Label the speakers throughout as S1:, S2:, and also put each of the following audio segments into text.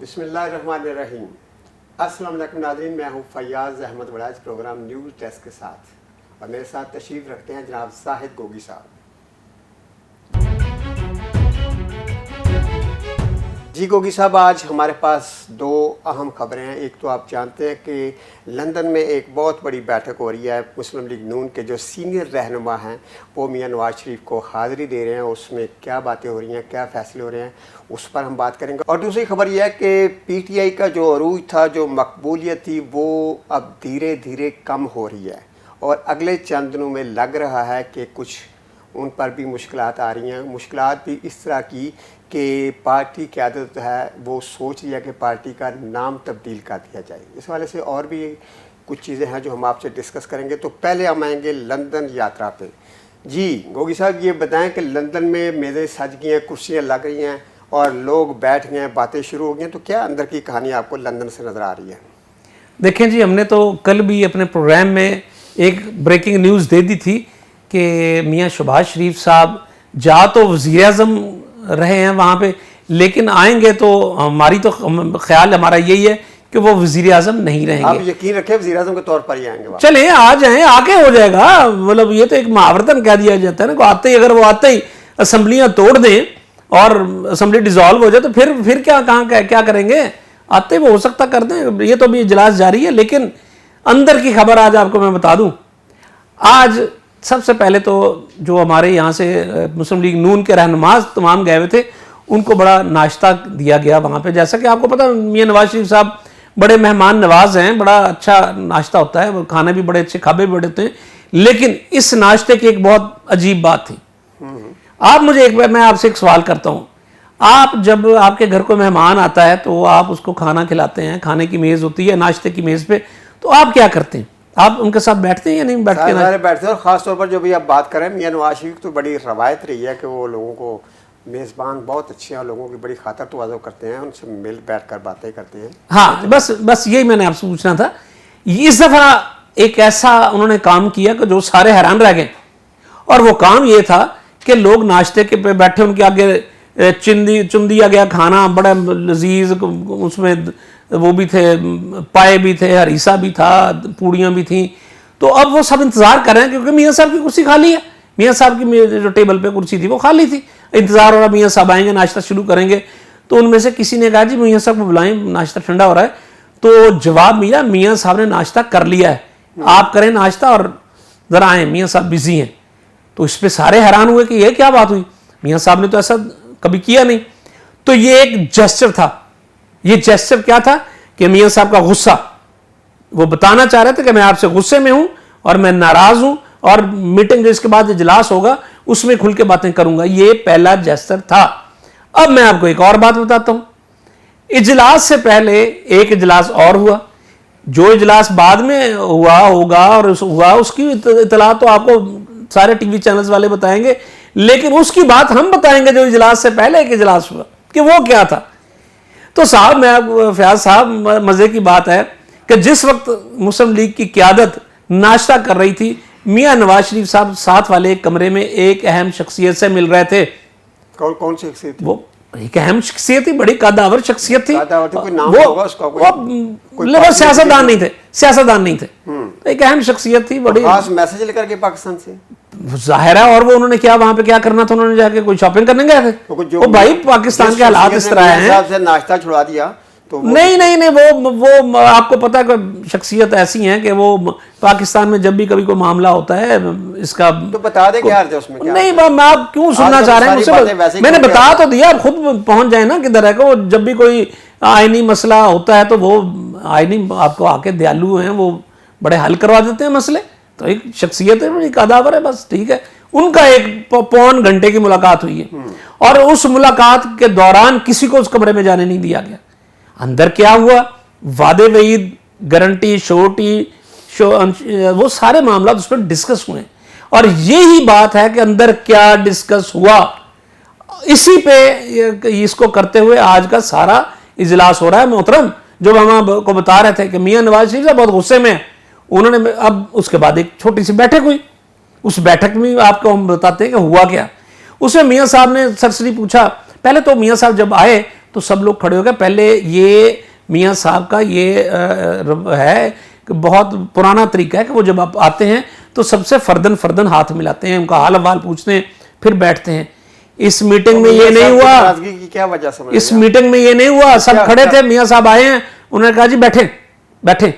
S1: بسم اللہ الرحمن الرحیم. السلام علیکم ناظرین, میں ہوں فیاض احمد وڑاج پروگرام نیوز ڈیسک کے ساتھ, اور میرے ساتھ تشریف رکھتے ہیں جناب زاہد گوگی صاحب. جی گوگی صاحب, آج ہمارے پاس دو اہم خبریں ہیں. ایک تو آپ جانتے ہیں کہ لندن میں ایک بہت بڑی بیٹھک ہو رہی ہے. مسلم لیگ نون کے جو سینئر رہنما ہیں وہ میاں نواز شریف کو حاضری دے رہے ہیں. اس میں کیا باتیں ہو رہی ہیں, کیا فیصلے ہو رہے ہیں, اس پر ہم بات کریں گے. اور دوسری خبر یہ ہے کہ پی ٹی آئی کا جو عروج تھا, جو مقبولیت تھی, وہ اب دھیرے دھیرے کم ہو رہی ہے, اور اگلے چند دنوں میں لگ رہا ہے کہ کچھ ان پر بھی مشکلات آ رہی ہیں. مشکلات بھی اس طرح کی کہ پارٹی قیادت ہے وہ سوچ رہی ہے کہ پارٹی کا نام تبدیل کر دیا جائے. اس حوالے سے اور بھی کچھ چیزیں ہیں جو ہم آپ سے ڈسکس کریں گے. تو پہلے ہم آئیں گے لندن یاترا پہ. جی گوگی صاحب, یہ بتائیں کہ لندن میں میزیں سج گئی ہیں, کرسیاں لگ رہی ہیں اور لوگ بیٹھ گئے ہیں, باتیں شروع ہو گئی ہیں, تو کیا اندر کی کہانی آپ کو لندن سے نظر آ رہی ہے؟
S2: دیکھیں جی, ہم نے تو کل بھی اپنے پروگرام میں ایک بریکنگ نیوز دے دی تھی کہ میاں شہباز شریف صاحب جا تو وزیر اعظم رہے ہیں وہاں پہ, لیکن آئیں گے تو ہماری تو خیال ہمارا یہی ہے کہ وہ وزیر اعظم نہیں رہیں گے.
S1: آپ یقین رکھیں وزیر اعظم کے طور پر ہی آئیں گے.
S2: چلیں آ جائیں, آ کے ہو جائے گا. مطلب یہ تو ایک محاورتاً کہہ دیا جاتا ہے نا, آتے ہی اگر وہ آتے ہی اسمبلیاں توڑ دیں اور اسمبلی ڈیزالو ہو جائے تو پھر کیا کریں گے؟ آتے ہی وہ ہو سکتا کر دیں. یہ تو بھی اجلاس جاری ہے. لیکن اندر کی خبر آج آپ کو میں بتا دوں. آج سب سے پہلے تو جو ہمارے یہاں سے مسلم لیگ نون کے رہنما تمام گئے ہوئے تھے, ان کو بڑا ناشتہ دیا گیا وہاں پہ. جیسا کہ آپ کو پتہ, میاں نواز شریف صاحب بڑے مہمان نواز ہیں, بڑا اچھا ناشتہ ہوتا ہے, کھانے بھی بڑے اچھے, کھابے بھی بڑے ہوتے ہیں. لیکن اس ناشتے کی ایک بہت عجیب بات تھی. آپ مجھے میں آپ سے ایک سوال کرتا ہوں. آپ جب آپ کے گھر کو مہمان آتا ہے تو آپ اس کو کھانا کھلاتے ہیں, کھانے کی میز ہوتی ہے ناشتے کی میز پہ, تو آپ کیا کرتے ہیں؟ آپ ان کے ساتھ بیٹھتے ہیں یا نہیں بیٹھتے؟
S1: بیٹھتے ہیں. اور خاص طور پر جو بھی آپ بات کریں, میاں نواز شریف تو بڑی روایت رہی ہے کہ وہ لوگوں کو میزبان بہت اچھے ہیں, اور لوگوں کی بڑی خاطر تواضع کرتے ہیں, ان سے مل بیٹھ کر باتیں کرتے ہیں.
S2: ہاں, بس یہی میں نے آپ سے پوچھنا تھا. اس دفعہ ایک ایسا انہوں نے کام کیا کہ جو سارے حیران رہ گئے, اور وہ کام یہ تھا کہ لوگ ناشتے کے پہ بیٹھے, ان کے آگے چندیا گیا کھانا بڑا لذیذ, اس میں وہ بھی تھے, پائے بھی تھے, ہریسہ بھی تھا, پوڑیاں بھی تھیں. تو اب وہ سب انتظار کر رہے ہیں کیونکہ میاں صاحب کی کرسی خالی ہے. میاں صاحب کی جو ٹیبل پہ کرسی تھی وہ خالی تھی. انتظار ہو رہا میاں صاحب آئیں گے, ناشتہ شروع کریں گے. تو ان میں سے کسی نے کہا جی میاں صاحب کو بلائیں, ناشتہ ٹھنڈا ہو رہا ہے. تو جواب ملا, میاں صاحب نے ناشتہ کر لیا ہے, آپ کریں ناشتہ اور ذرا آئیں, میاں صاحب بزی ہیں. تو اس پہ سارے حیران ہوئے کہ یہ کیا بات ہوئی, میاں صاحب نے تو ایسا کبھی کیا نہیں. تو یہ ایک جیسچر تھا. یہ جیسچر کیا تھا کہ میاں صاحب کا غصہ, وہ بتانا چاہ رہے تھے کہ میں آپ سے غصے میں ہوں اور میں ناراض ہوں, اور میٹنگ جو اس کے بعد اجلاس ہوگا اس میں کھل کے باتیں کروں گا. یہ پہلا جیسچر تھا. اب میں آپ کو ایک اور بات بتاتا ہوں. اجلاس سے پہلے ایک اجلاس اور ہوا, جو اجلاس بعد میں ہوگا اور ہوا اس کی اطلاع تو آپ کو سارے ٹی وی چینلز والے بتائیں گے, لیکن اس کی بات ہم بتائیں گے جو اجلاس سے پہلے ایک اجلاس ہوا کہ وہ کیا تھا. تو صاحب, میں فیاض صاحب, مزے کی بات ہے کہ جس وقت مسلم لیگ کی قیادت ناشتہ کر رہی تھی, میاں نواز شریف صاحب ساتھ والے ایک کمرے میں ایک اہم شخصیت سے مل رہے تھے.
S1: کون سی شخصیت تھی؟
S2: وہ ایک اہم شخصیت تھی, بڑی قداور شخصیت تھی. وہ سیاستدان نہیں تھے, ایک اہم شخصیت تھی, بڑی
S1: خاص میسج لے کر کے پاکستان سے
S2: ظاہر ہے. اور وہ انہوں نے کیا وہاں پہ کیا کرنا تھا, انہوں نے جا کے کوئی شاپنگ کرنے گئے تھے. وہ بھائی پاکستان کے حالات اس طرح ہیں.
S1: ناشتہ چھڑا دیا تو
S2: نہیں, وہ آپ کو پتا کہ شخصیت ایسی ہیں کہ وہ پاکستان میں جب بھی کبھی کوئی معاملہ ہوتا ہے اس کا
S1: تو بتا دیں کیا اس میں.
S2: نہیں, میں آپ کیوں سننا چاہ رہے ہیں, میں نے بتا تو دیا, آپ خود پہنچ جائیں نا کدھر ہے. کہ جب بھی کوئی آئینی مسئلہ ہوتا ہے تو وہ آئینی آپ کو آ کے دیالو ہیں, وہ بڑے حل کروا دیتے ہیں مسئلے. تو ایک شخصیت ہے, بڑی قداور ہے, بس ٹھیک ہے. ان کا ایک پون گھنٹے کی ملاقات ہوئی ہے, اور اس ملاقات کے دوران کسی کو اس کمرے میں جانے نہیں دیا گیا. اندر کیا ہوا, وعدے وعید, گارنٹی, شورٹی, وہ سارے معاملات اس پر ڈسکس ہوئے. اور یہی بات ہے کہ اندر کیا ڈسکس ہوا, اسی پہ اس کو کرتے ہوئے آج کا سارا اجلاس ہو رہا ہے. محترم, جو ہم کو بتا رہے تھے کہ میاں نواز شریف صاحب بہت غصے میں ہیں, انہوں نے اب اس کے بعد ایک چھوٹی سی بیٹھک ہوئی. اس بیٹھک میں آپ کو ہم بتاتے ہیں کہ ہوا کیا. اس میں میاں صاحب نے سرسری پوچھا. پہلے تو میاں صاحب جب آئے تو سب لوگ کھڑے ہو گئے. پہلے یہ میاں صاحب کا یہ ہے کہ بہت پرانا طریقہ ہے کہ وہ جب آپ آتے ہیں تو سب سے فردن ہاتھ ملاتے ہیں, ان کا حال احوال پوچھتے ہیں, پھر بیٹھتے ہیں. اس میٹنگ میں یہ نہیں ہوا,
S1: کیا وجہ سمجھ
S2: اس میٹنگ میں یہ نہیں ہوا, سب کھڑے تھے, میاں صاحب آئے ہیں, انہوں نے کہا جی بیٹھیں,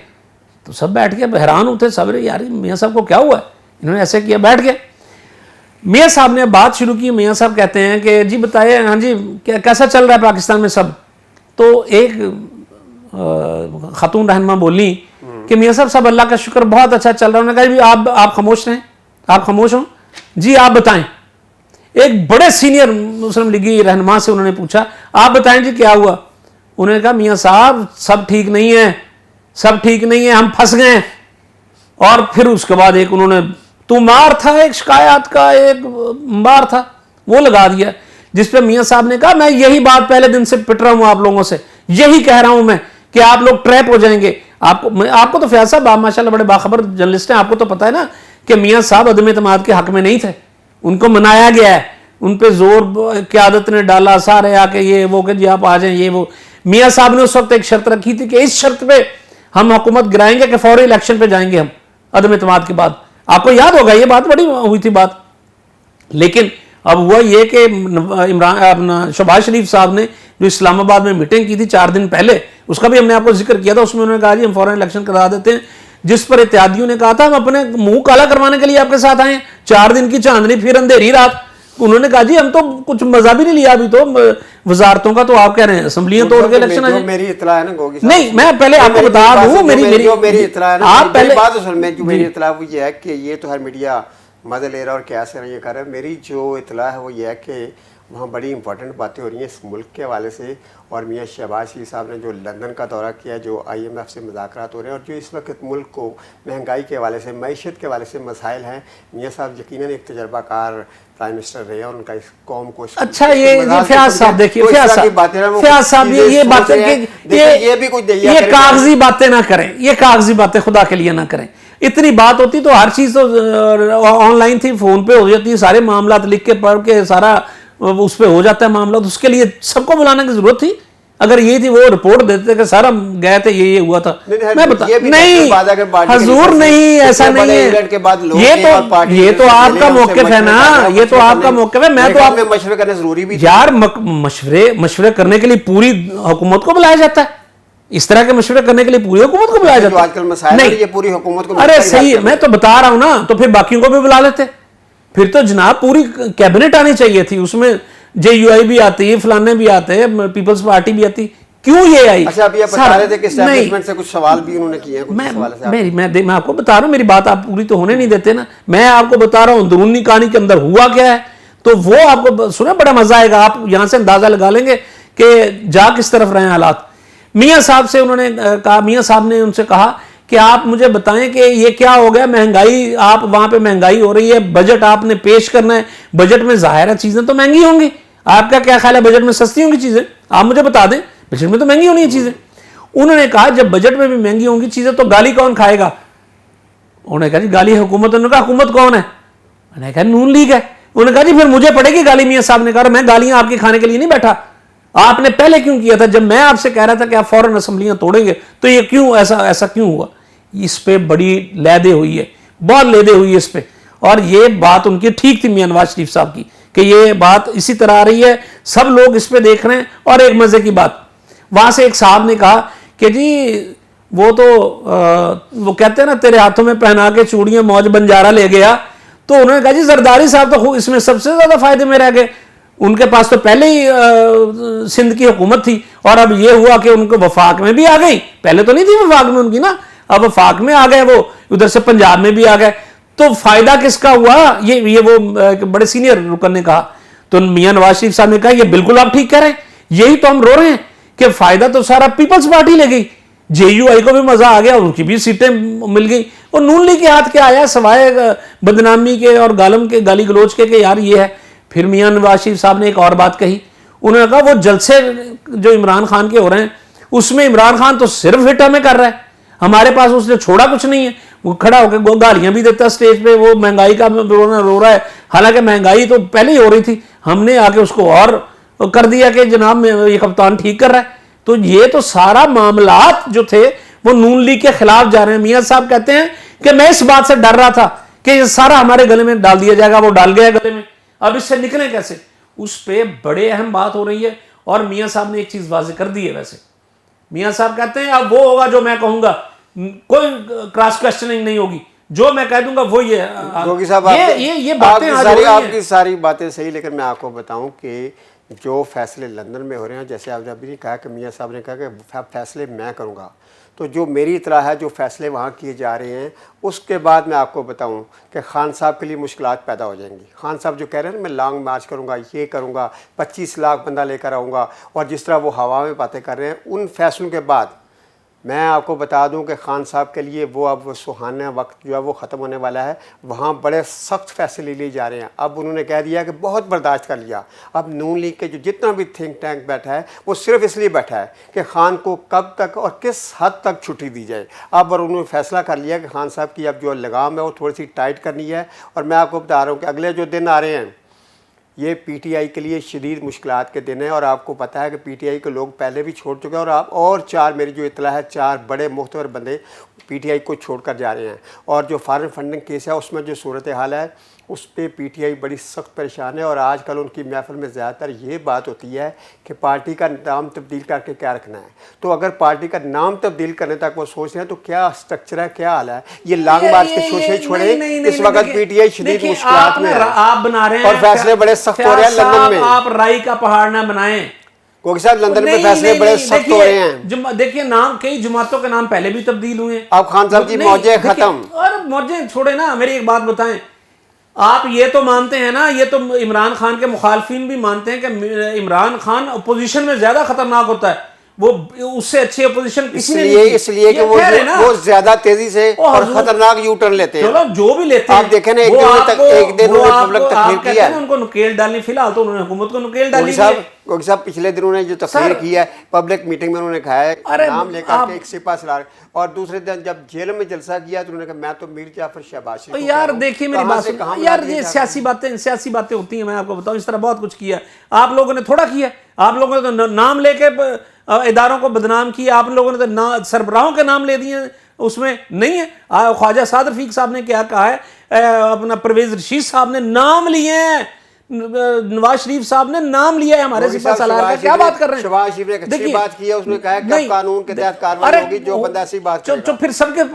S2: تو سب بیٹھ کے حیران ہوتے سب, یار میاں صاحب کو کیا ہوا ہے, انہوں نے ایسے کیا, بیٹھ گئے. میاں صاحب نے بات شروع کی. میاں صاحب کہتے ہیں کہ جی بتائیے, ہاں جی کیسا چل رہا ہے پاکستان میں سب. تو ایک خاتون رہنما بولی کہ میاں صاحب سب اللہ کا شکر بہت اچھا چل رہا ہے. انہوں نے کہا جی آپ خاموش رہیں, آپ خاموش ہوں, جی آپ بتائیں. ایک بڑے سینئر مسلم لیگی رہنما سے انہوں نے پوچھا آپ بتائیں جی کیا ہوا. انہوں نے کہا میاں صاحب سب ٹھیک نہیں ہے, ہم پھنس گئے. اور پھر اس کے بعد ایک انہوں نے مار تھا, ایک شکایات کا ایک مار تھا وہ لگا دیا, جس پہ میاں صاحب نے کہا میں یہی بات پہلے دن سے پٹ رہا ہوں آپ لوگوں سے, یہی کہہ رہا ہوں میں کہ آپ لوگ ٹریپ ہو جائیں گے. آپ کو تو فیاض صاحب ماشاءاللہ بڑے باخبر جرنلسٹ ہیں, آپ کو تو پتا ہے نا کہ میاں صاحب عدم اعتماد کے حق میں نہیں تھے, ان کو منایا گیا ہے, ان پہ زور قیادت نے ڈالا, سارے آ کے یہ وہ کہ جی آپ آ جائیں یہ وہ. میاں صاحب نے اس وقت ایک شرط رکھی تھی کہ اس شرط پہ ہم حکومت گرائیں گے کہ فوری الیکشن پہ جائیں گے ہم عدم اعتماد کے بعد. آپ کو یاد ہوگا یہ بات بڑی ہوئی تھی بات. لیکن اب ہوا یہ کہ شہباز شریف صاحب نے جو اسلام آباد میں میٹنگ کی تھی 4 دن پہلے, اس کا بھی ہم نے آپ کو ذکر کیا تھا, اس میں انہوں نے کہا جی ہم فوراً الیکشن کرا دیتے ہیں, جس پر اتحادیوں نے کہا تھا ہم اپنے منہ کالا کروانے کے لیے آپ کے ساتھ آئے ہیں. 4 دن کی چاندنی پھر اندھیری رات. انہوں نے کہا جی ہم تو کچھ مزہ بھی نہیں لیا ابھی تو وزارتوں کا, تو آپ کہہ رہے ہیں اسمبلیاں توڑ کے الیکشن آ جائیں.
S1: میری اطلاع ہے نا گوگی صاحب,
S2: نہیں میں پہلے آپ کو بتا دوں,
S1: میری اطلاع ہے نا,
S2: آپ پہلے
S1: بات اصل میں جو میری اطلاع وہ یہ ہے کہ یہ تو ہر میڈیا مزہ لے رہا اور کیسے یہ کر رہا ہے. میری جو اطلاع ہے وہ یہ ہے کہ وہاں بڑی امپورٹنٹ باتیں ہو رہی ہیں اس ملک کے حوالے سے, اور میاں شہباز شریف صاحہ نے جو لندن کا دورہ کیا, جو IMF سے مذاکرات ہو رہے ہیں, اور جو اس وقت ملک کو مہنگائی کے حوالے سے, معیشت کے حوالے سے مسائل ہیں. میاں صاحب یقیناً ایک تجربہ کار پرائم منسٹر رہے ہیں, اور ان کا اس قوم کو
S2: اچھا یہ فیاض صاحب دیکھیے, فیاض صاحب یہ باتیں یہ کاغذی باتیں نہ کریں, یہ کاغذی باتیں خدا کے لیے نہ کریں. اتنی بات ہوتی تو ہر چیز تو آن لائن تھی, فون پہ ہو جاتی, سارے معاملات لکھ کے پڑھ کے سارا اس پہ ہو جاتا ہے معاملات. اس کے لیے سب کو بلانے کی ضرورت تھی. اگر یہ تھی وہ رپورٹ دیتے کہ سارا گئے تھے یہ ہوا تھا, میں بتا نہیں حضور نہیں, ایسا نہیں ہے. یہ تو آپ کا موقف ہے نا, یہ تو آپ کا موقف ہے. میں تو آپ
S1: مشورے کرنے ضروری بھی
S2: یار مشورے کرنے کے لیے پوری حکومت کو بلایا جاتا ہے. اس طرح کے مشورے کرنے کے لیے پوری حکومت کو بلایا جاتا ہے.
S1: آج کل مسائل یہ پوری حکومت کو,
S2: ارے صحیح, میں تو بتا رہا ہوں نا, تو پھر باقیوں کو بھی بلا لیتے. پھر تو جناب پوری کیبنٹ آنی چاہیے تھی, اس میں JUI بھی آتی, فلانے بھی آتے, پیپلز پارٹی بھی آتی, کیوں یہ آئی؟
S1: اچھا اب یہ بتا رہے تھے کہ اسٹیبلشمنٹ سے کچھ سوال بھی انہوں نے کیے ہیں.
S2: میں آپ کو بتا رہا ہوں, میری بات آپ پوری تو ہونے نہیں دیتے نا. میں آپ کو بتا رہا ہوں اندرونی کہانی کے اندر ہوا کیا ہے, تو وہ آپ کو سنیں بڑا مزہ آئے گا. آپ یہاں سے اندازہ لگا لیں گے کہ جا کس طرف رہے ہیں حالات. میاں صاحب سے انہوں نے کہا, میاں صاحب نے ان سے کہا کہ آپ مجھے بتائیں کہ یہ کیا ہو گیا, مہنگائی, آپ وہاں پہ مہنگائی ہو رہی ہے, بجٹ آپ نے پیش کرنا ہے, بجٹ میں ظاہر ہے چیزیں تو مہنگی ہوں گی. آپ کا کیا خیال ہے بجٹ میں سستی ہوں گی چیزیں؟ آپ مجھے بتا دیں, بجٹ میں تو مہنگی ہونی ہے چیزیں. انہوں نے کہا جب بجٹ میں بھی مہنگی ہوں گی چیزیں تو گالی کون کھائے گا؟ انہوں نے کہا جی گالی حکومت. انہوں نے کہا حکومت کون ہے؟ انہوں نے کہا نون لیگ ہے. انہوں نے کہا جی پھر مجھے پڑے گی گالی. میاں صاحب نے کہا میں گالیاں آپ کی کھانے کے لیے نہیں بیٹھا. آپ نے پہلے کیوں کیا تھا جب میں آپ سے کہہ رہا تھا کہ آپ فوراً اسمبلیاں توڑیں گے, تو یہ کیوں ایسا کیوں ہوا؟ اس پہ بڑی لیدے ہوئی ہے, بہت لیدے ہوئی ہے اس پہ. اور یہ بات ان کی ٹھیک تھی میاں نواز شریف صاحب کی کہ یہ بات اسی طرح آ رہی ہے, سب لوگ اس پہ دیکھ رہے ہیں. اور ایک مزے کی بات, وہاں سے ایک صاحب نے کہا کہ جی وہ تو وہ کہتے ہیں نا تیرے ہاتھوں میں پہنا کے چوڑیاں موج بنجارہ لے گیا. تو انہوں نے کہا جی زرداری صاحب تو اس میں سب سے زیادہ فائدے میں رہ گئے, ان کے پاس تو پہلے ہی سندھ کی حکومت تھی, اور اب یہ ہوا کہ ان کو وفاق میں بھی آ گئی. پہلے تو نہیں تھی وفاق میں ان کی نا, اب وفاق میں آ گئے, وہ ادھر سے پنجاب میں بھی آ گئے. تو فائدہ کس کا ہوا؟ یہ وہ بڑے سینئر رکن نے کہا. تو میاں نواز شریف صاحب نے کہا یہ بالکل آپ ٹھیک کہہ رہے ہیں, یہی تو ہم رو رہے ہیں کہ فائدہ تو سارا پیپلز پارٹی لے گئی. JUI کو بھی مزہ آ گیا, ان کی بھی سیٹیں مل گئی, اور نون لیگ کے ہاتھ کیا آیا سوائے بدنامی کے اور گالی گلوچ کے کہ یار یہ ہے. پھر میاں نواز شریف صاحب نے ایک اور بات کہی. انہوں نے کہا وہ جلسے جو عمران خان کے ہو رہے ہیں اس میں عمران خان تو صرف ہٹ ہمیں کر رہا ہے, ہمارے پاس اس نے چھوڑا کچھ نہیں ہے. وہ کھڑا ہو کے گالیاں بھی دیتا اسٹیج پہ, وہ مہنگائی کا رو رہا ہے, حالانکہ مہنگائی تو پہلے ہی ہو رہی تھی, ہم نے آ کے اس کو اور کر دیا کہ جناب میں یہ کپتان ٹھیک کر رہا ہے. تو یہ تو سارا معاملات جو تھے وہ نون لیگ کے خلاف جا رہے ہیں. میاں صاحب کہتے ہیں کہ میں اس بات سے ڈر رہا تھا کہ یہ سارا ہمارے گلے میں ڈال دیا جائے گا, وہ ڈال گیا گلے میں, اب اس سے نکلیں کیسے. اس پہ بڑے اہم بات ہو رہی ہے. اور میاں صاحب نے ایک چیز واضح کر دی ہے. ویسے میاں صاحب کہتے ہیں اب وہ ہوگا جو میں کہوں گا, کوئی کراس کوسچننگ نہیں ہوگی, جو میں کہہ دوں گا وہ یہ.
S1: گوگی صاحب
S2: یہ باتیں
S1: آپ کی ساری باتیں صحیح, لیکن میں آپ کو بتاؤں کہ جو فیصلے لندن میں ہو رہے ہیں, جیسے آپ نے ابھی کہا کہ میاں صاحب نے کہا کہ فیصلے میں کروں گا, تو جو میری اطلاع ہے جو فیصلے وہاں کیے جا رہے ہیں اس کے بعد میں آپ کو بتاؤں کہ خان صاحب کے لیے مشکلات پیدا ہو جائیں گی. خان صاحب جو کہہ رہے ہیں نا میں لانگ مارچ کروں گا, یہ کروں گا, 25 لاکھ بندہ لے کر آؤں گا, اور جس طرح وہ ہوا میں باتیں کر رہے ہیں, ان فیصلوں کے بعد میں آپ کو بتا دوں کہ خان صاحب کے لیے وہ اب سہانا وقت جو ہے وہ ختم ہونے والا ہے. وہاں بڑے سخت فیصلے لیے جا رہے ہیں. اب انہوں نے کہہ دیا کہ بہت برداشت کر لیا. اب نون لیگ کے جو جتنا بھی تھنک ٹینک بیٹھا ہے وہ صرف اس لیے بیٹھا ہے کہ خان کو کب تک اور کس حد تک چھٹی دی جائے. اب اور انہوں نے فیصلہ کر لیا کہ خان صاحب کی اب جو لگام ہے وہ تھوڑی سی ٹائٹ کرنی ہے. اور میں آپ کو بتا رہا ہوں کہ اگلے جو دن آ رہے ہیں یہ پی ٹی آئی کے لیے شدید مشکلات کے دن ہیں. اور آپ کو پتہ ہے کہ پی ٹی آئی کے لوگ پہلے بھی چھوڑ چکے ہیں, اور آپ اور 4 میری جو اطلاع ہے 4 بڑے معتبر بندے پی ٹی آئی کو چھوڑ کر جا رہے ہیں. اور جو فارن فنڈنگ کیس ہے اس میں جو صورتحال ہے اس پہ پی ٹی آئی بڑی سخت پریشان ہے. اور آج کل ان کی محفل میں زیادہ تر یہ بات ہوتی ہے کہ پارٹی کا نام تبدیل کر کے کیا رکھنا ہے. تو اگر پارٹی کا نام تبدیل کرنے تک وہ سوچ رہے ہیں تو کیا اسٹرکچر ہے, کیا حال ہے. یہ لانگ مارچ کے شوشے چھوڑیں. اس وقت پی ٹی آئی شدید مشکلات میں ہے
S2: آپ بنا رہے ہیں
S1: اور فیصلے بڑے سخت ہو رہے ہیں لندن میں.
S2: آپ رائی کا پہاڑ نہ بنائیں.
S1: گوگی صاحب لندن میں فیصلے بڑے سخت ہو رہے ہیں.
S2: دیکھیے نام, کئی جماعتوں کے نام پہلے بھی تبدیل ہوئے ہیں.
S1: اب خان صاحب کی موجیں ختم.
S2: اور موجیں چھوڑے نا, میری ایک بات بتائیں, آپ یہ تو مانتے ہیں نا, یہ تو عمران خان کے مخالفین بھی مانتے ہیں کہ عمران خان اپوزیشن میں زیادہ خطرناک ہوتا ہے, وہ اس سے اچھی اپوزیشن کسی نے نہیں.
S1: اس لیے کہ وہ زیادہ تیزی سے اور خطرناک یو ٹرن لیتے ہیں.
S2: چلو جو بھی لیتے ہیں,
S1: آپ دیکھیں نا ایک دن انہوں نے پبلک تقریر کیا ہے,
S2: ان کو نکیل ڈالنی, فی الحال تو انہوں نے حکومت کو نکیل ڈالی ہے.
S1: گوگی صاحب پچھلے دنوں نے جو تقریر کی ہے پبلک میٹنگ میں انہوں نے کہا ہے نام لے کر کے ایک سپاہ سالار, اور دوسرے دن جب جیل میں جلسہ کیا تو انہوں نے کہا میں تو میر جعفر شہباز شریف.
S2: یار دیکھیے میری بات سنیں یار, یہ سیاسی باتیں ہوتی ہیں. میں آپ کو بتاؤں اس طرح بہت کچھ کیا. آپ لوگوں نے تھوڑا کیا, آپ لوگوں نے تو نام لے کے اداروں کو بدنام کیا, آپ لوگوں نے تو سربراہوں کے نام لے دیے, اس میں نہیں ہے. خواجہ سعد رفیق صاحب نے کیا کہا ہے, اپنا پرویز رشید صاحب نے نام لیے ہیں, نواز شریف صاحب نے نام لیا ہے ہمارے سپاہ سالار کا. کیا بات کر رہے ہیں.
S1: شہباز شریف نے ایک اچھی بات کی ہے, اس نے کہا ہے کہ قانون کے تحت کارروائی ہوگی جو بندہ ایسی بات کرے گا.
S2: پھر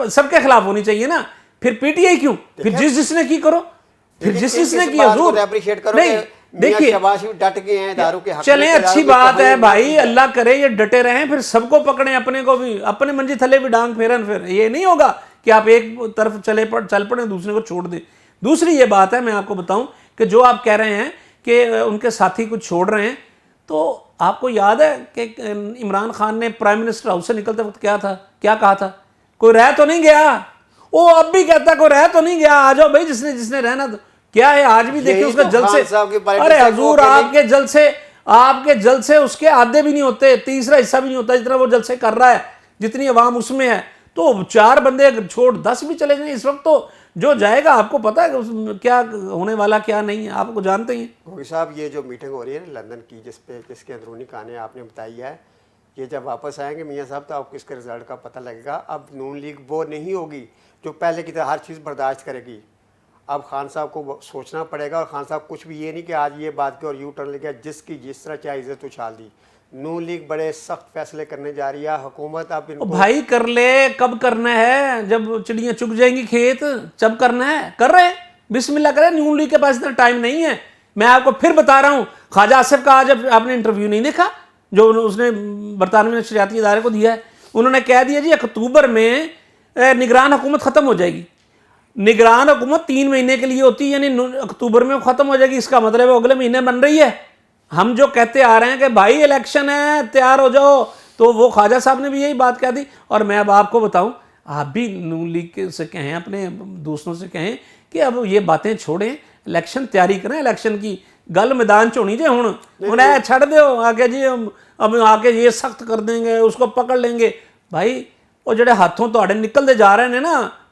S2: سب کے خلاف ہونی چاہیے نا. پھر پی ٹی آئی کیوں, پھر جس نے کی کرو, پھر جس نے کی حضور. نہیں دیکھیے
S1: شہباز شریف ڈٹ گئے ہیں اداروں کے حق میں.
S2: چلیں اچھی بات ہے بھائی, اللہ کرے یہ ڈٹے رہیں, پھر سب کو پکڑیں, اپنے کو بھی, اپنے منجی تھلے بھی ڈانگ پھیرن. پھر یہ نہیں ہوگا کہ آپ ایک طرف چل پڑیں دوسرے کو چھوڑ دیں. دوسری یہ بات ہے, میں آپ کو بتاؤں کہ جو آپ کہہ رہے ہیں کہ ان کے ساتھی کچھ چھوڑ رہے ہیں, تو آپ کو یاد ہے کہ عمران خان نے پرائم منسٹر ہاؤس سے نکلتے وقت کیا کہا تھا, کوئی رہ تو نہیں گیا. وہ اب بھی کہتا ہے کوئی رہ تو نہیں گیا, آ جاؤ بھائی جس نے رہنا. تو کیا ہے آج بھی دیکھیں اس کا جلسے, ارے حضور آپ کے جلسے اس کے آدھے بھی نہیں ہوتے, تیسرا حصہ بھی نہیں ہوتا جتنا وہ جلسے کر رہا ہے, جتنی عوام اس میں ہے. تو 4 بندے چھوڑ 10 بھی چلے جائیں اس وقت, تو جو جائے گا آپ کو پتا ہے کیا ہونے والا کیا نہیں ہے, آپ کو جانتے ہیں.
S1: گوگی صاحب یہ جو میٹنگ ہو رہی ہے نا لندن کی, جس کے اندرونی کہانی آپ نے بتائی ہے, یہ جب واپس آئیں گے میاں صاحب تو آپ کو اس کے رزلٹ کا پتہ لگے گا. اب نون لیگ وہ نہیں ہوگی جو پہلے کی طرح ہر چیز برداشت کرے گی. اب خان صاحب کو سوچنا پڑے گا, اور خان صاحب کچھ بھی یہ نہیں کہ آج یہ بات کی اور یو ٹرن لے گیا, جس کی جس طرح چاہے عزت اچھال دی. نون لیگ بڑے سخت فیصلے کرنے جا رہی ہے. حکومت اب ان کو
S2: بھائی کر لے, کب کرنا ہے, جب چڑیاں چگ جائیں گی کھیت جب کرنا ہے کر رہے ہیں, بسم اللہ کریں. نون لیگ کے پاس اتنا ٹائم نہیں ہے. میں آپ کو پھر بتا رہا ہوں, خواجہ آصف کا جب آپ نے انٹرویو نہیں دیکھا جو اس نے برطانوی نشریاتی ادارے کو دیا ہے, انہوں نے کہہ دیا جی اکتوبر میں نگران حکومت ختم ہو جائے گی. نگران حکومت 3 مہینے کے لیے ہوتی ہے, یعنی اکتوبر میں ختم ہو جائے گی. اس کا مطلب ہے اگلے مہینے بن رہی ہے. ہم جو کہتے آ رہے ہیں کہ بھائی الیکشن ہے تیار ہو جاؤ, تو وہ خواجہ صاحب نے بھی یہی بات کہہ دی. اور میں اب آپ کو بتاؤں, آپ بھی نون لیگ سے کہیں, اپنے دوستوں سے کہیں کہ اب یہ باتیں چھوڑیں, الیکشن تیاری کریں. الیکشن کی گل میدان چونی جے ہوں چھڑ دیو آ کے جی اب آ کے یہ سخت کر دیں گے, اس کو پکڑ لیں گے. بھائی ਉਹ ਜਿਹੜੇ ਹੱਥੋਂ ਤੁਹਾਡੇ ਨਿਕਲਦੇ ਜਾ ਰਹੇ ਨੇ ਨਾ